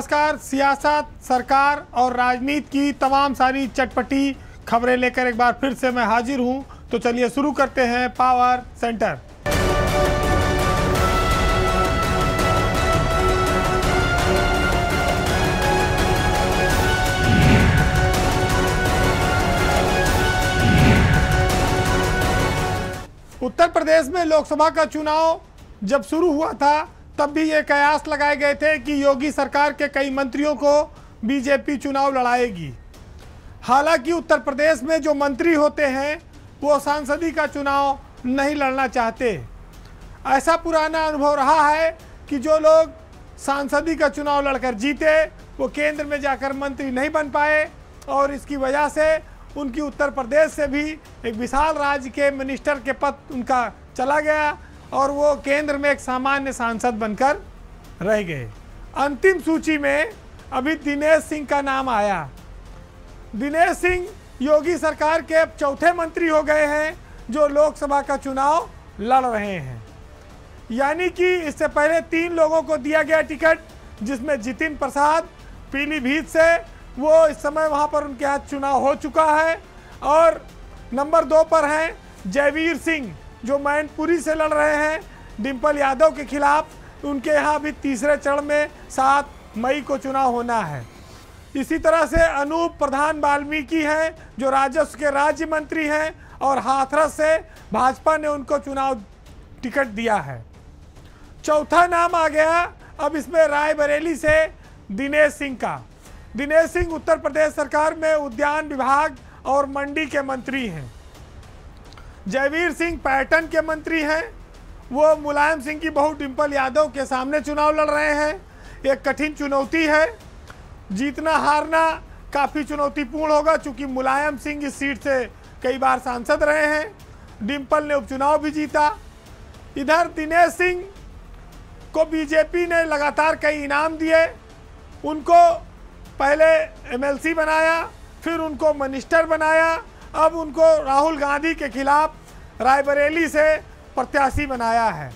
नमस्कार। सियासत, सरकार और राजनीति की तमाम सारी चटपटी खबरें लेकर एक बार फिर से मैं हाजिर हूं। तो चलिए शुरू करते हैं पावर सेंटर। उत्तर प्रदेश में लोकसभा का चुनाव जब शुरू हुआ था तब भी ये कयास लगाए गए थे कि योगी सरकार के कई मंत्रियों को बीजेपी चुनाव लड़ाएगी। हालांकि उत्तर प्रदेश में जो मंत्री होते हैं वो सांसदी का चुनाव नहीं लड़ना चाहते। ऐसा पुराना अनुभव रहा है कि जो लोग सांसदी का चुनाव लड़कर जीते वो केंद्र में जाकर मंत्री नहीं बन पाए और इसकी वजह से उनकी उत्तर प्रदेश से भी एक विशाल राज्य के मिनिस्टर के पद उनका चला गया और वो केंद्र में एक सामान्य सांसद बनकर रह गए। अंतिम सूची में अभी दिनेश सिंह का नाम आया। दिनेश सिंह योगी सरकार के अब चौथे मंत्री हो गए हैं जो लोकसभा का चुनाव लड़ रहे हैं। यानी कि इससे पहले 3 लोगों को दिया गया टिकट, जिसमें जितिन प्रसाद पीलीभीत से, वो इस समय वहां पर उनके हाथ चुनाव हो चुका है। और नंबर 2 पर हैं जयवीर सिंह जो मैनपुरी से लड़ रहे हैं डिंपल यादव के खिलाफ। उनके यहाँ भी तीसरे चरण में 7 मई को चुनाव होना है। इसी तरह से अनूप प्रधान वाल्मीकि हैं जो राजस्व के राज्य मंत्री हैं और हाथरस से भाजपा ने उनको चुनाव टिकट दिया है। चौथा नाम आ गया अब इसमें रायबरेली से दिनेश सिंह का। दिनेश सिंह उत्तर प्रदेश सरकार में उद्यान विभाग और मंडी के मंत्री हैं। जयवीर सिंह पर्यटन के मंत्री हैं। वो मुलायम सिंह की बहू डिंपल यादव के सामने चुनाव लड़ रहे हैं। एक कठिन चुनौती है, जीतना हारना काफ़ी चुनौतीपूर्ण होगा चूँकि मुलायम सिंह इस सीट से कई बार सांसद रहे हैं। डिंपल ने उपचुनाव भी जीता। इधर दिनेश सिंह को बीजेपी ने लगातार कई इनाम दिए। उनको पहले एमएलसी बनाया, फिर उनको मिनिस्टर बनाया, अब उनको राहुल गांधी के खिलाफ रायबरेली से प्रत्याशी बनाया है।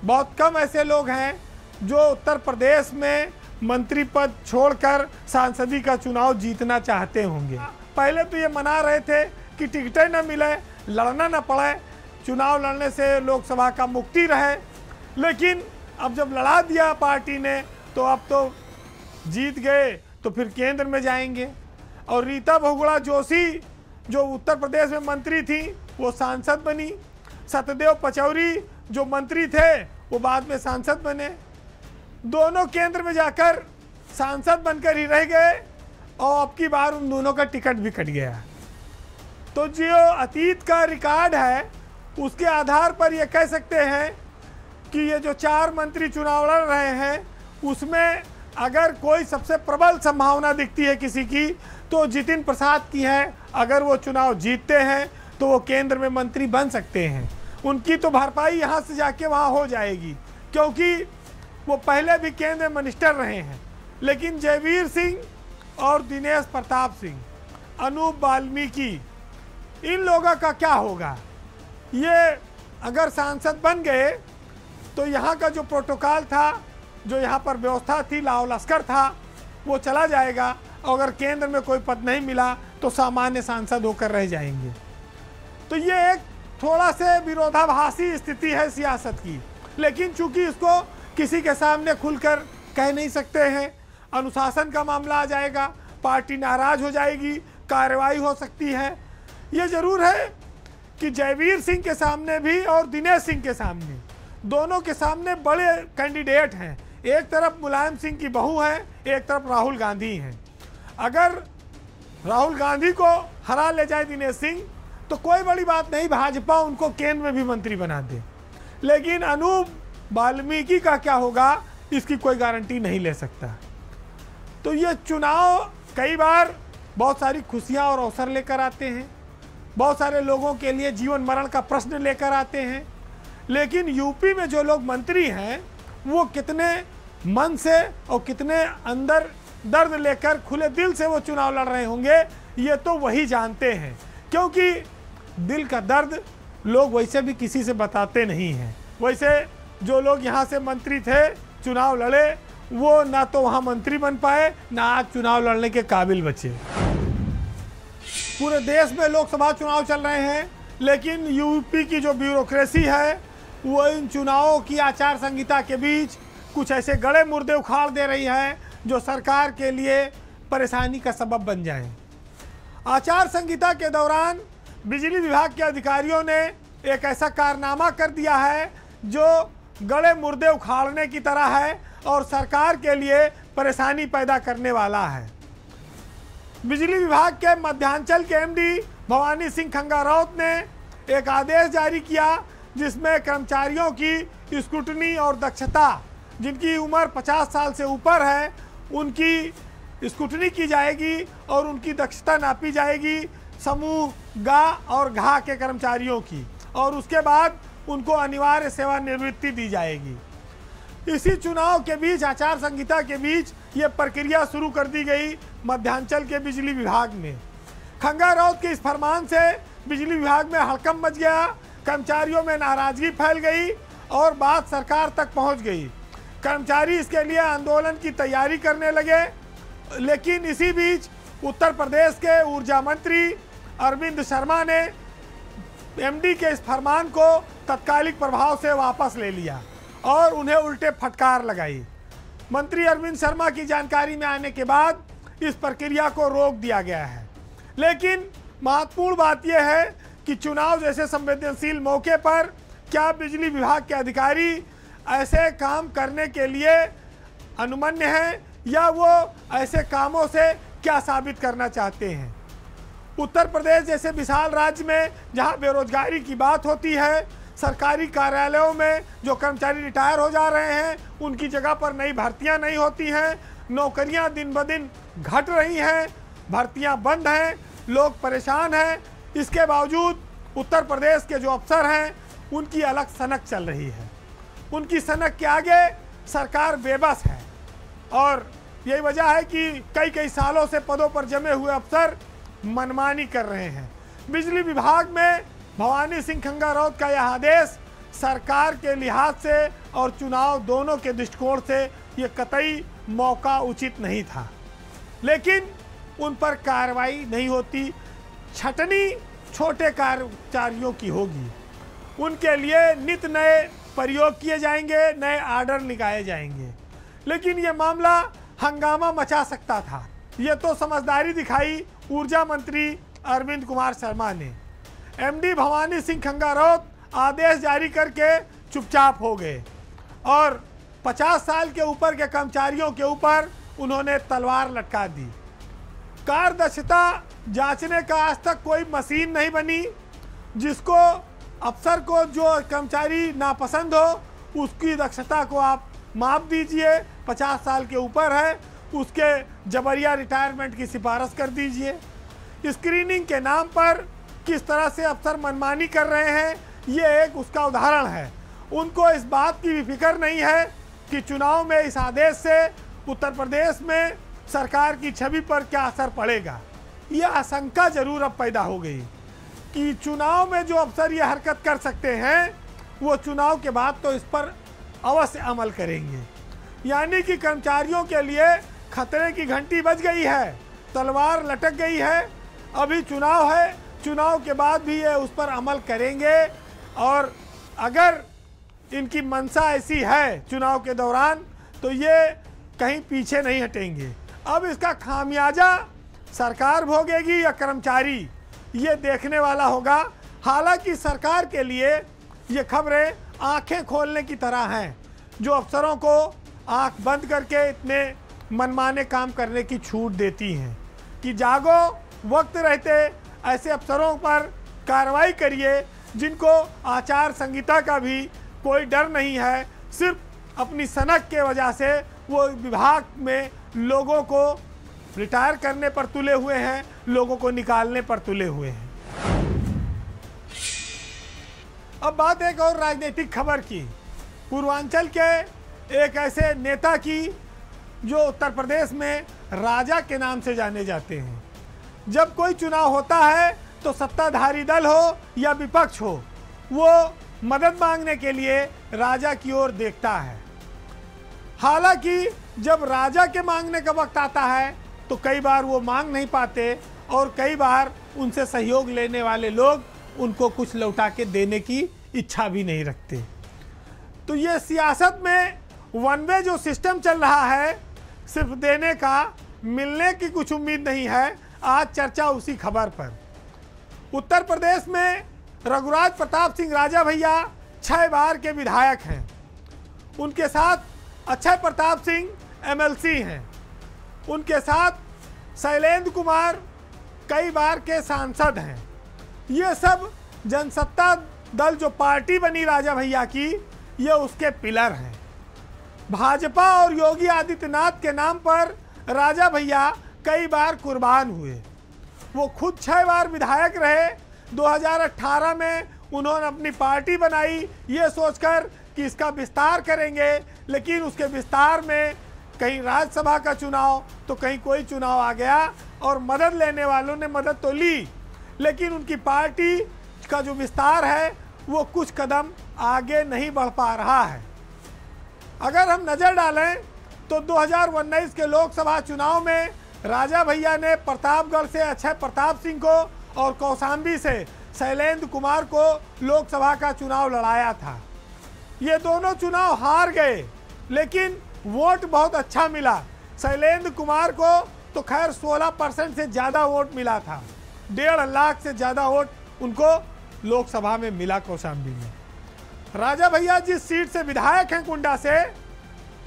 बहुत कम ऐसे लोग हैं जो उत्तर प्रदेश में मंत्री पद छोड़कर सांसदी का चुनाव जीतना चाहते होंगे। पहले तो ये मना रहे थे कि टिकटें न मिले, लड़ना न पड़े, चुनाव लड़ने से लोकसभा का मुक्ति रहे। लेकिन अब जब लड़ा दिया पार्टी ने तो अब तो जीत गए तो फिर केंद्र में जाएंगे। और रीता बहुगुणा जोशी जो उत्तर प्रदेश में मंत्री थी वो सांसद बनी। सत्यदेव पचौरी जो मंत्री थे वो बाद में सांसद बने। दोनों केंद्र में जाकर सांसद बनकर ही रह गए और अब की बार उन दोनों का टिकट भी कट गया। तो जो अतीत का रिकॉर्ड है उसके आधार पर ये कह सकते हैं कि ये जो 4 मंत्री चुनाव लड़ रहे हैं उसमें अगर कोई सबसे प्रबल संभावना दिखती है किसी की तो जितिन प्रसाद की है। अगर वो चुनाव जीतते हैं तो वो केंद्र में मंत्री बन सकते हैं। उनकी तो भरपाई यहाँ से जाके वहाँ हो जाएगी क्योंकि वो पहले भी केंद्र मिनिस्टर रहे हैं। लेकिन जयवीर सिंह और दिनेश प्रताप सिंह, अनूप वाल्मीकि, इन लोगों का क्या होगा? ये अगर सांसद बन गए तो यहाँ का जो प्रोटोकॉल था, जो यहाँ पर व्यवस्था थी, लाव लश्कर था, वो चला जाएगा। और अगर केंद्र में कोई पद नहीं मिला तो सामान्य सांसद होकर रह जाएंगे। तो ये एक थोड़ा से विरोधाभासी स्थिति है सियासत की। लेकिन चूंकि इसको किसी के सामने खुलकर कह नहीं सकते हैं, अनुशासन का मामला आ जाएगा, पार्टी नाराज हो जाएगी, कार्रवाई हो सकती है। ये जरूर है कि जयवीर सिंह के सामने भी और दिनेश सिंह के सामने, दोनों के सामने बड़े कैंडिडेट हैं। एक तरफ मुलायम सिंह की बहू है, एक तरफ राहुल गांधी हैं। अगर राहुल गांधी को हरा ले जाए दिनेश सिंह तो कोई बड़ी बात नहीं, भाजपा उनको केंद्र में भी मंत्री बना दे। लेकिन अनूप वाल्मीकि का क्या होगा इसकी कोई गारंटी नहीं ले सकता। तो ये चुनाव कई बार बहुत सारी खुशियां और अवसर लेकर आते हैं, बहुत सारे लोगों के लिए जीवन मरण का प्रश्न लेकर आते हैं। लेकिन यूपी में जो लोग मंत्री हैं वो कितने मन से और कितने अंदर दर्द लेकर खुले दिल से वो चुनाव लड़ रहे होंगे ये तो वही जानते हैं। क्योंकि दिल का दर्द लोग वैसे भी किसी से बताते नहीं हैं। वैसे जो लोग यहाँ से मंत्री थे, चुनाव लड़े, वो ना तो वहां मंत्री बन पाए, ना आज चुनाव लड़ने के काबिल बचे। पूरे देश में लोकसभा चुनाव चल रहे हैं, लेकिन यूपी की जो ब्यूरोक्रेसी है वो इन चुनावों की आचार संहिता के बीच कुछ ऐसे गड़े मुर्दे उखाड़ दे रही है जो सरकार के लिए परेशानी का सबब बन जाए। आचार संहिता के दौरान बिजली विभाग के अधिकारियों ने एक ऐसा कारनामा कर दिया है जो गड़े मुर्दे उखाड़ने की तरह है और सरकार के लिए परेशानी पैदा करने वाला है। बिजली विभाग के मध्यांचल के एमडी भवानी सिंह खंगाराउत ने एक आदेश जारी किया जिसमें कर्मचारियों की स्क्रूटनी और दक्षता, जिनकी उम्र 50 साल से ऊपर है, उनकी स्क्रूटनी की जाएगी और उनकी दक्षता नापी जाएगी समूह गा और घा के कर्मचारियों की, और उसके बाद उनको अनिवार्य सेवानिवृत्ति दी जाएगी। इसी चुनाव के बीच, आचार संहिता के बीच, ये प्रक्रिया शुरू कर दी गई मध्यांचल के बिजली विभाग में। खंगाराउत के इस फरमान से बिजली विभाग में हड़कंप मच गया, कर्मचारियों में नाराजगी फैल गई और बात सरकार तक पहुंच गई। कर्मचारी इसके लिए आंदोलन की तैयारी करने लगे, लेकिन इसी बीच उत्तर प्रदेश के ऊर्जा मंत्री अरविंद शर्मा ने एमडी के इस फरमान को तत्कालिक प्रभाव से वापस ले लिया और उन्हें उल्टे फटकार लगाई। मंत्री अरविंद शर्मा की जानकारी में आने के बाद इस प्रक्रिया को रोक दिया गया है। लेकिन महत्वपूर्ण बात यह है कि चुनाव जैसे संवेदनशील मौके पर क्या बिजली विभाग के अधिकारी ऐसे काम करने के लिए अनुमन्य हैं या वो ऐसे कामों से क्या साबित करना चाहते हैं। उत्तर प्रदेश जैसे विशाल राज्य में जहां बेरोजगारी की बात होती है, सरकारी कार्यालयों में जो कर्मचारी रिटायर हो जा रहे हैं उनकी जगह पर नई भर्तियां नहीं होती हैं, नौकरियां दिन ब दिन घट रही हैं, भर्तियां बंद हैं, लोग परेशान हैं। इसके बावजूद उत्तर प्रदेश के जो अफसर हैं उनकी अलग सनक चल रही है। उनकी सनक के आगे सरकार बेबस है और यही वजह है कि कई कई सालों से पदों पर जमे हुए अफसर मनमानी कर रहे हैं। बिजली विभाग में भवानी सिंह खंगाराउत का यह आदेश सरकार के लिहाज से और चुनाव दोनों के दृष्टिकोण से ये कतई मौका उचित नहीं था, लेकिन उन पर कार्रवाई नहीं होती। छटनी छोटे कर्मचारियों की होगी, उनके लिए नित नए प्रयोग किए जाएंगे, नए आर्डर निकाले जाएंगे। लेकिन ये मामला हंगामा मचा सकता था। ये तो समझदारी दिखाई ऊर्जा मंत्री अरविंद कुमार शर्मा ने। एमडी भवानी सिंह खंगाराउत आदेश जारी करके चुपचाप हो गए और 50 साल के ऊपर के कर्मचारियों के ऊपर उन्होंने तलवार लटका दी। कार्यदक्षता जांचने का आज तक कोई मशीन नहीं बनी जिसको अफसर को जो कर्मचारी नापसंद हो उसकी दक्षता को आप माप दीजिए, 50 साल के ऊपर है उसके जबरिया रिटायरमेंट की सिफारिश कर दीजिए। स्क्रीनिंग के नाम पर किस तरह से अफसर मनमानी कर रहे हैं ये एक उसका उदाहरण है। उनको इस बात की भी फिक्र नहीं है कि चुनाव में इस आदेश से उत्तर प्रदेश में सरकार की छवि पर क्या असर पड़ेगा। यह आशंका जरूर अब पैदा हो गई कि चुनाव में जो अफसर ये हरकत कर सकते हैं वो चुनाव के बाद तो इस पर अवश्य अमल करेंगे। यानी कि कर्मचारियों के लिए खतरे की घंटी बज गई है, तलवार लटक गई है। अभी चुनाव है, चुनाव के बाद भी ये उस पर अमल करेंगे और अगर इनकी मंशा ऐसी है चुनाव के दौरान तो ये कहीं पीछे नहीं हटेंगे। अब इसका खामियाजा सरकार भोगेगी या कर्मचारी, ये देखने वाला होगा। हालांकि सरकार के लिए ये खबरें आंखें खोलने की तरह हैं जो अफसरों को आंख बंद करके इतने मनमाने काम करने की छूट देती हैं कि जागो, वक्त रहते ऐसे अफसरों पर कार्रवाई करिए जिनको आचार संहिता का भी कोई डर नहीं है। सिर्फ अपनी सनक के वजह से वो विभाग में लोगों को रिटायर करने पर तुले हुए हैं, लोगों को निकालने पर तुले हुए हैं। अब बात एक और राजनीतिक खबर की, पूर्वांचल के एक ऐसे नेता की जो उत्तर प्रदेश में राजा के नाम से जाने जाते हैं। जब कोई चुनाव होता है तो सत्ताधारी दल हो या विपक्ष हो, वो मदद मांगने के लिए राजा की ओर देखता है। हालांकि जब राजा के मांगने का वक्त आता है तो कई बार वो मांग नहीं पाते और कई बार उनसे सहयोग लेने वाले लोग उनको कुछ लौटा के देने की इच्छा भी नहीं रखते। तो ये सियासत में वन वे जो सिस्टम चल रहा है, सिर्फ देने का, मिलने की कुछ उम्मीद नहीं है। आज चर्चा उसी खबर पर। उत्तर प्रदेश में रघुराज प्रताप सिंह राजा भैया 6 बार के विधायक हैं। उनके साथ अक्षय प्रताप सिंह एमएलसी हैं। उनके साथ शैलेंद्र कुमार कई बार के सांसद हैं। ये सब जनसत्ता दल जो पार्टी बनी राजा भैया की, ये उसके पिलर हैं। भाजपा और योगी आदित्यनाथ के नाम पर राजा भैया कई बार कुर्बान हुए। वो खुद 6 बार विधायक रहे। 2018 में उन्होंने अपनी पार्टी बनाई ये सोचकर कि इसका विस्तार करेंगे, लेकिन उसके विस्तार में कहीं राज्यसभा का चुनाव तो कहीं कोई चुनाव आ गया और मदद लेने वालों ने मदद तो ली, लेकिन उनकी पार्टी का जो विस्तार है वो कुछ कदम आगे नहीं बढ़ पा रहा है। अगर हम नज़र डालें तो 2019 के लोकसभा चुनाव में राजा भैया ने प्रतापगढ़ से अक्षय प्रताप सिंह को और कौशाम्बी से शैलेंद्र कुमार को लोकसभा का चुनाव लड़ाया था। ये दोनों चुनाव हार गए, लेकिन वोट बहुत अच्छा मिला। शैलेंद्र कुमार को तो खैर 16% से ज़्यादा वोट मिला था। 1.5 लाख से ज़्यादा वोट उनको लोकसभा में मिला कौशाम्बी में। राजा भैया जिस सीट से विधायक हैं कुंडा से,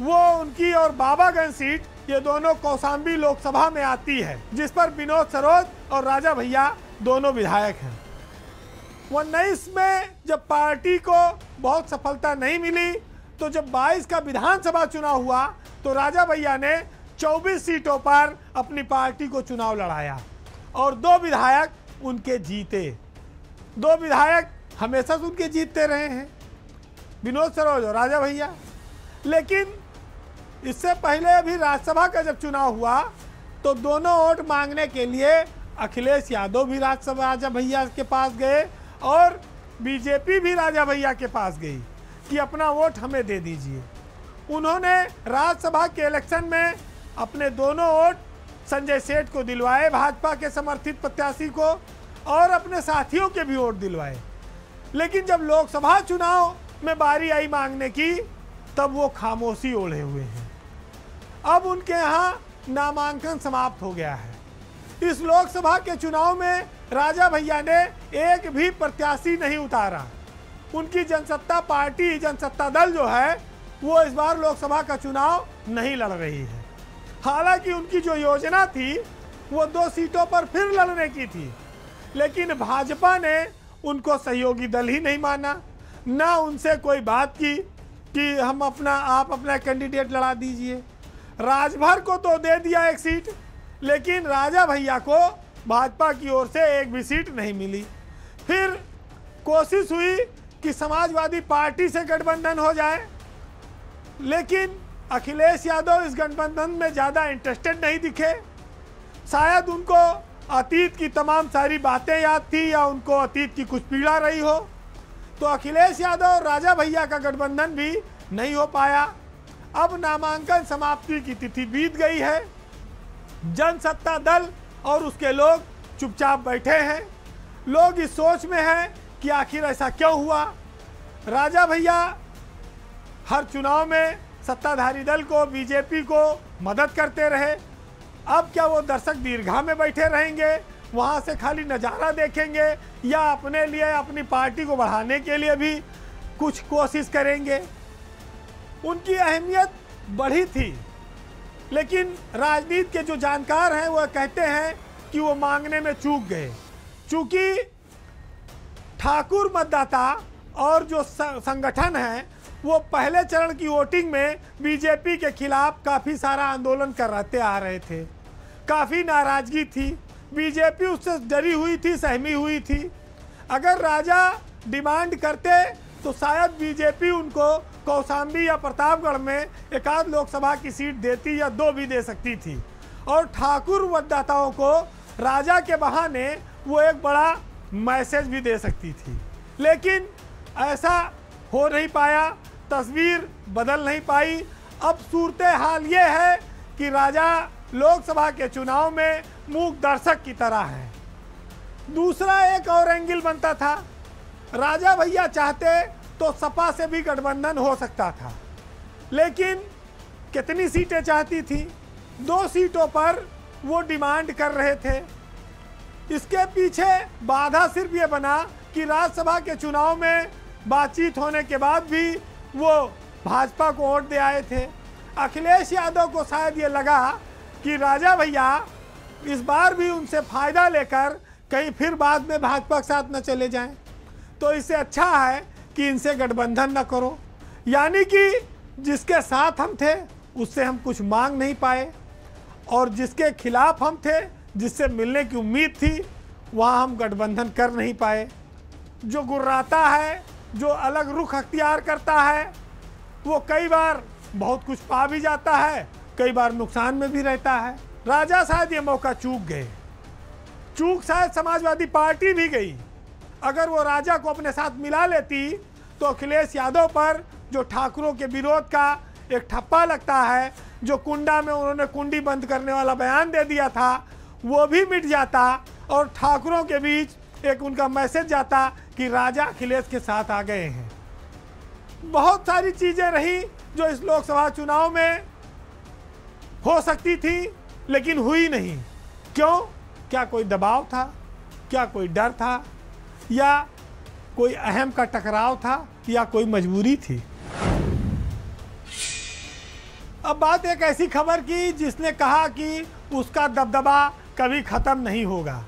वो उनकी और बाबागंज सीट, ये दोनों कौशाम्बी लोकसभा में आती है, जिस पर विनोद सरोज और राजा भैया दोनों विधायक हैं। 19 में जब पार्टी को बहुत सफलता नहीं मिली, तो जब 22 का विधानसभा चुनाव हुआ तो राजा भैया ने 24 सीटों पर अपनी पार्टी को चुनाव लड़ाया और 2 विधायक उनके जीते। 2 विधायक हमेशा से उनके जीतते रहे हैं, विनोद सरोज और राजा भैया। लेकिन इससे पहले अभी राज्यसभा का जब चुनाव हुआ तो दोनों वोट मांगने के लिए अखिलेश यादव भी राज्यसभा राजा भैया के पास गए और बीजेपी भी राजा भैया के पास गई कि अपना वोट हमें दे दीजिए। उन्होंने राज्यसभा के इलेक्शन में अपने दोनों वोट संजय सेठ को दिलवाए, भाजपा के समर्थित प्रत्याशी को, और अपने साथियों के भी वोट दिलवाए। लेकिन जब लोकसभा चुनाव में बारी आई मांगने की, तब वो खामोशी ओढ़े हुए हैं। अब उनके यहाँ नामांकन समाप्त हो गया है। इस लोकसभा के चुनाव में राजा भैया ने एक भी प्रत्याशी नहीं उतारा। उनकी जनसत्ता पार्टी, जनसत्ता दल जो है, वो इस बार लोकसभा का चुनाव नहीं लड़ रही है। हालांकि उनकी जो योजना थी वो 2 सीटों पर फिर लड़ने की थी, लेकिन भाजपा ने उनको सहयोगी दल ही नहीं माना, ना उनसे कोई बात की कि आप अपना कैंडिडेट लड़ा दीजिए। राजभर को तो दे दिया 1 सीट, लेकिन राजा भैया को भाजपा की ओर से एक भी सीट नहीं मिली। फिर कोशिश हुई कि समाजवादी पार्टी से गठबंधन हो जाए, लेकिन अखिलेश यादव इस गठबंधन में ज़्यादा इंटरेस्टेड नहीं दिखे। शायद उनको अतीत की तमाम सारी बातें याद थी या उनको अतीत की कुछ पीड़ा रही हो, तो अखिलेश यादव और राजा भैया का गठबंधन भी नहीं हो पाया। अब नामांकन समाप्ति की तिथि बीत गई है। जनसत्ता दल और उसके लोग चुपचाप बैठे हैं। लोग इस सोच में हैं कि आखिर ऐसा क्यों हुआ। राजा भैया हर चुनाव में सत्ताधारी दल को, बीजेपी को मदद करते रहे। अब क्या वो दर्शक दीर्घा में बैठे रहेंगे, वहाँ से खाली नज़ारा देखेंगे, या अपने लिए, अपनी पार्टी को बढ़ाने के लिए भी कुछ कोशिश करेंगे? उनकी अहमियत बढ़ी थी, लेकिन राजनीति के जो जानकार हैं वो कहते हैं कि वो मांगने में चूक गए। चूँकि ठाकुर मतदाता और जो संगठन है वो पहले चरण की वोटिंग में बीजेपी के खिलाफ काफ़ी सारा आंदोलन करते आ रहे थे। काफ़ी नाराज़गी थी, बीजेपी उससे डरी हुई थी, सहमी हुई थी। अगर राजा डिमांड करते तो शायद बीजेपी उनको कौशाम्बी या प्रतापगढ़ में 1 लोकसभा की सीट देती या 2 भी दे सकती थी, और ठाकुर मतदाताओं को राजा के बहाने वो एक बड़ा मैसेज भी दे सकती थी। लेकिन ऐसा हो नहीं पाया, तस्वीर बदल नहीं पाई। अब सूरत हाल ये है कि राजा लोकसभा के चुनाव में मूक दर्शक की तरह है। दूसरा एक और एंगल बनता था, राजा भैया चाहते तो सपा से भी गठबंधन हो सकता था, लेकिन कितनी सीटें चाहती थी? 2 सीटों पर वो डिमांड कर रहे थे। इसके पीछे बाधा सिर्फ ये बना कि राज्यसभा के चुनाव में बातचीत होने के बाद भी वो भाजपा को वोट दे आए थे। अखिलेश यादव को शायद ये लगा कि राजा भैया इस बार भी उनसे फायदा लेकर कहीं फिर बाद में भाजपा के साथ न चले जाएं, तो इससे अच्छा है कि इनसे गठबंधन न करो। यानी कि जिसके साथ हम थे उससे हम कुछ मांग नहीं पाए, और जिसके खिलाफ हम थे, जिससे मिलने की उम्मीद थी, वहाँ हम गठबंधन कर नहीं पाए। जो गुर्राता है, जो अलग रुख अख्तियार करता है, वो कई बार बहुत कुछ पा भी जाता है, कई बार नुकसान में भी रहता है। राजा शायद ये मौका चूक गए। चूक शायद समाजवादी पार्टी भी गई। अगर वो राजा को अपने साथ मिला लेती तो अखिलेश यादव पर जो ठाकुरों के विरोध का एक ठप्पा लगता है, जो कुंडा में उन्होंने कुंडी बंद करने वाला बयान दे दिया था, वो भी मिट जाता और ठाकुरों के बीच एक उनका मैसेज जाता कि राजा अखिलेश के साथ आ गए हैं। बहुत सारी चीज़ें रही जो इस लोकसभा चुनाव में हो सकती थी, लेकिन हुई नहीं। क्यों? क्या कोई दबाव था? क्या कोई डर था? या कोई अहम का टकराव था? या कोई मजबूरी थी? अब बात एक ऐसी खबर की जिसने कहा कि उसका दबदबा कभी ख़त्म नहीं होगा।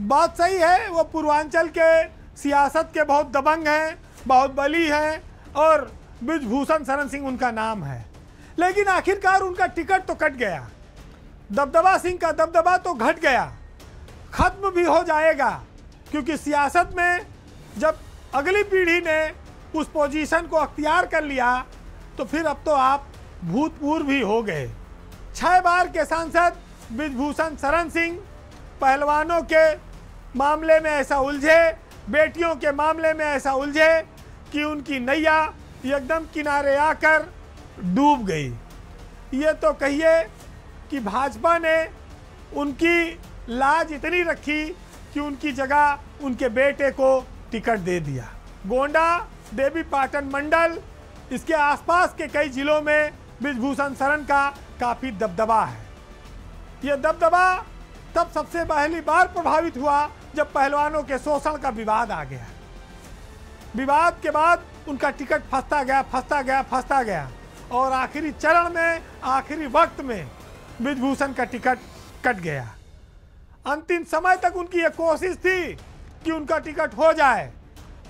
बात सही है, वो पूर्वांचल के सियासत के बहुत दबंग हैं, बहुत बली हैं, और बृजभूषण शरण सिंह उनका नाम है। लेकिन आखिरकार उनका टिकट तो कट गया, दबदबा सिंह का दबदबा तो घट गया, ख़त्म भी हो जाएगा। क्योंकि सियासत में जब अगली पीढ़ी ने उस पोजीशन को अख्तियार कर लिया तो फिर अब तो आप भूतपूर्व भी हो गए। 6 बार के सांसद बृजभूषण शरण सिंह पहलवानों के मामले में ऐसा उलझे, बेटियों के मामले में ऐसा उलझे कि उनकी नैया एकदम किनारे आकर डूब गई। ये तो कहिए कि भाजपा ने उनकी लाज इतनी रखी कि उनकी जगह उनके बेटे को टिकट दे दिया। गोंडा, देवी पाटन मंडल, इसके आसपास के कई जिलों में बृजभूषण शरण का काफ़ी दबदबा है। ये दबदबा तब सबसे पहली बार प्रभावित हुआ जब पहलवानों के शोषण का विवाद आ गया। विवाद के बाद उनका टिकट फंसता गया और आखिरी चरण में, आखिरी वक्त में बृजभूषण का टिकट कट गया। अंतिम समय तक उनकी ये कोशिश थी कि उनका टिकट हो जाए,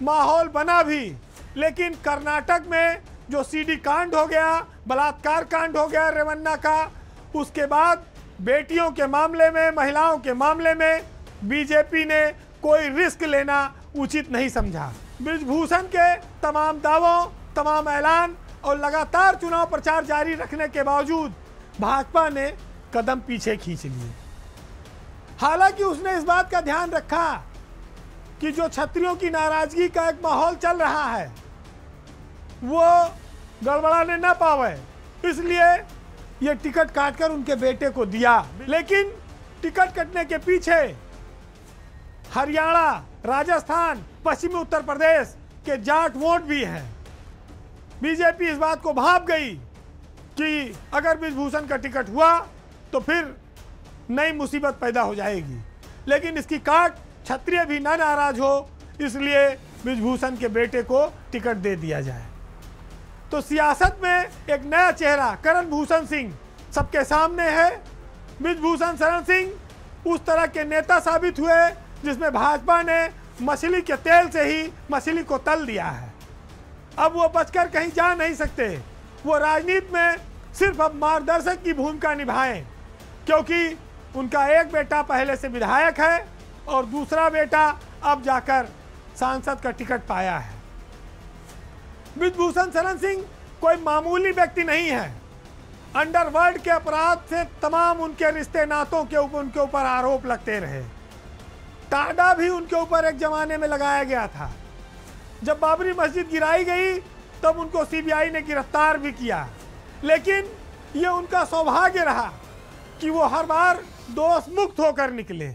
माहौल बना भी, लेकिन कर्नाटक में जो सीडी कांड हो गया, बलात्कार कांड हो गया रेवन्ना का, उसके बाद बेटियों के मामले में, महिलाओं के मामले में बीजेपी ने कोई रिस्क लेना उचित नहीं समझा। बृजभूषण के तमाम दावों, तमाम ऐलान और लगातार चुनाव प्रचार जारी रखने के बावजूद भाजपा ने कदम पीछे खींच लिए। हालांकि उसने इस बात का ध्यान रखा कि जो छत्रियों की नाराजगी का एक माहौल चल रहा है वो गड़बड़ाने ना पावे, इसलिए ये टिकट काटकर उनके बेटे को दिया। लेकिन टिकट कटने के पीछे हरियाणा, राजस्थान, पश्चिमी उत्तर प्रदेश के जाट वोट भी हैं। बीजेपी इस बात को भांप गई कि अगर बृजभूषण का टिकट हुआ तो फिर नई मुसीबत पैदा हो जाएगी, लेकिन इसकी काट क्षत्रिय भी ना नाराज हो, इसलिए बृजभूषण के बेटे को टिकट दे दिया जाए। तो सियासत में एक नया चेहरा करण भूषण सिंह सबके सामने है। बृजभूषण शरण सिंह उस तरह के नेता साबित हुए जिसमें भाजपा ने मछली के तेल से ही मछली को तल दिया है। अब वो बचकर कहीं जा नहीं सकते। वो राजनीति में सिर्फ अब मार्गदर्शक की भूमिका निभाएं, क्योंकि उनका एक बेटा पहले से विधायक है और दूसरा बेटा अब जाकर सांसद का टिकट पाया है। बृजभूषण शरण सिंह कोई मामूली व्यक्ति नहीं है। अंडरवर्ल्ड के अपराध से तमाम उनके रिश्ते नातों के ऊपर उनके ऊपर आरोप लगते रहे। टाडा भी उनके ऊपर एक जमाने में लगाया गया था। जब बाबरी मस्जिद गिराई गई तब उनको सीबीआई ने गिरफ्तार भी किया, लेकिन ये उनका सौभाग्य रहा कि वो हर बार दोष मुक्त होकर निकले।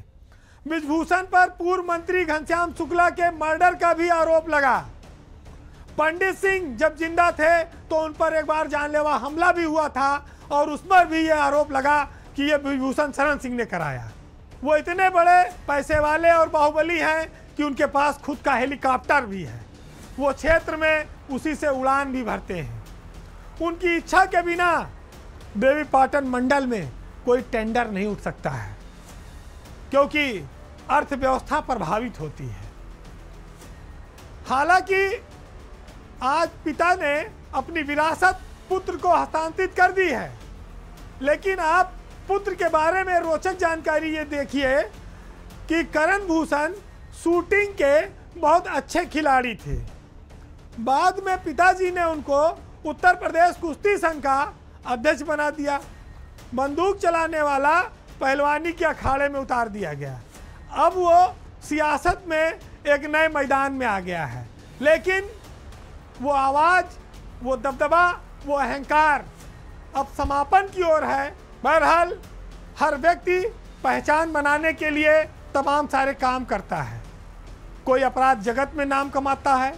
ब्रिजभूषण पर पूर्व मंत्री घनश्याम शुक्ला के मर्डर का भी आरोप लगा। पंडित सिंह जब जिंदा थे तो उन पर एक बार जानलेवा हमला भी हुआ था और उस पर भी यह आरोप लगा कि यह ब्रिजभूषण शरण सिंह ने कराया। वो इतने बड़े पैसे वाले और बाहुबली हैं कि उनके पास खुद का हेलीकॉप्टर भी है। वो क्षेत्र में उसी से उड़ान भी भरते हैं। उनकी इच्छा के बिना देवीपाटन मंडल में कोई टेंडर नहीं उठ सकता है, क्योंकि अर्थव्यवस्था प्रभावित होती है। हालांकि आज पिता ने अपनी विरासत पुत्र को हस्तांतरित कर दी है, लेकिन आप पुत्र के बारे में रोचक जानकारी ये देखिए कि करण भूषण शूटिंग के बहुत अच्छे खिलाड़ी थे। बाद में पिताजी ने उनको उत्तर प्रदेश कुश्ती संघ का अध्यक्ष बना दिया। बंदूक चलाने वाला पहलवानी के अखाड़े में उतार दिया गया। अब वो सियासत में एक नए मैदान में आ गया है, लेकिन वो आवाज़, वो दबदबा, वो अहंकार अब समापन की ओर है। बहरहाल हर व्यक्ति पहचान बनाने के लिए तमाम सारे काम करता है। कोई अपराध जगत में नाम कमाता है,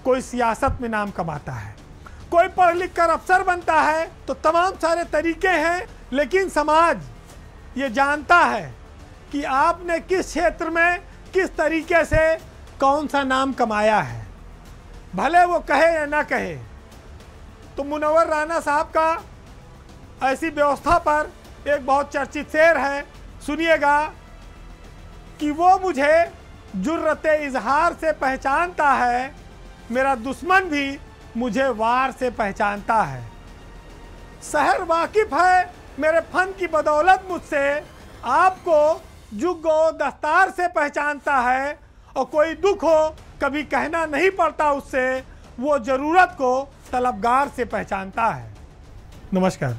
कोई सियासत में नाम कमाता है, कोई पढ़ लिख कर अफसर बनता है, तो तमाम सारे तरीके हैं। लेकिन समाज ये जानता है कि आपने किस क्षेत्र में किस तरीके से कौन सा नाम कमाया है, भले वो कहे या ना कहे। तो मुनव्वर राना साहब का ऐसी व्यवस्था पर एक बहुत चर्चित शेर है, सुनिएगा कि वो मुझे जुर्रते इजहार से पहचानता है, मेरा दुश्मन भी मुझे वार से पहचानता है। शहर वाकिफ है मेरे फन की बदौलत मुझसे, आपको जुग्गो दस्तार से पहचानता है। और कोई दुख हो कभी कहना नहीं पड़ता उससे, वो ज़रूरत को तलबगार से पहचानता है। नमस्कार।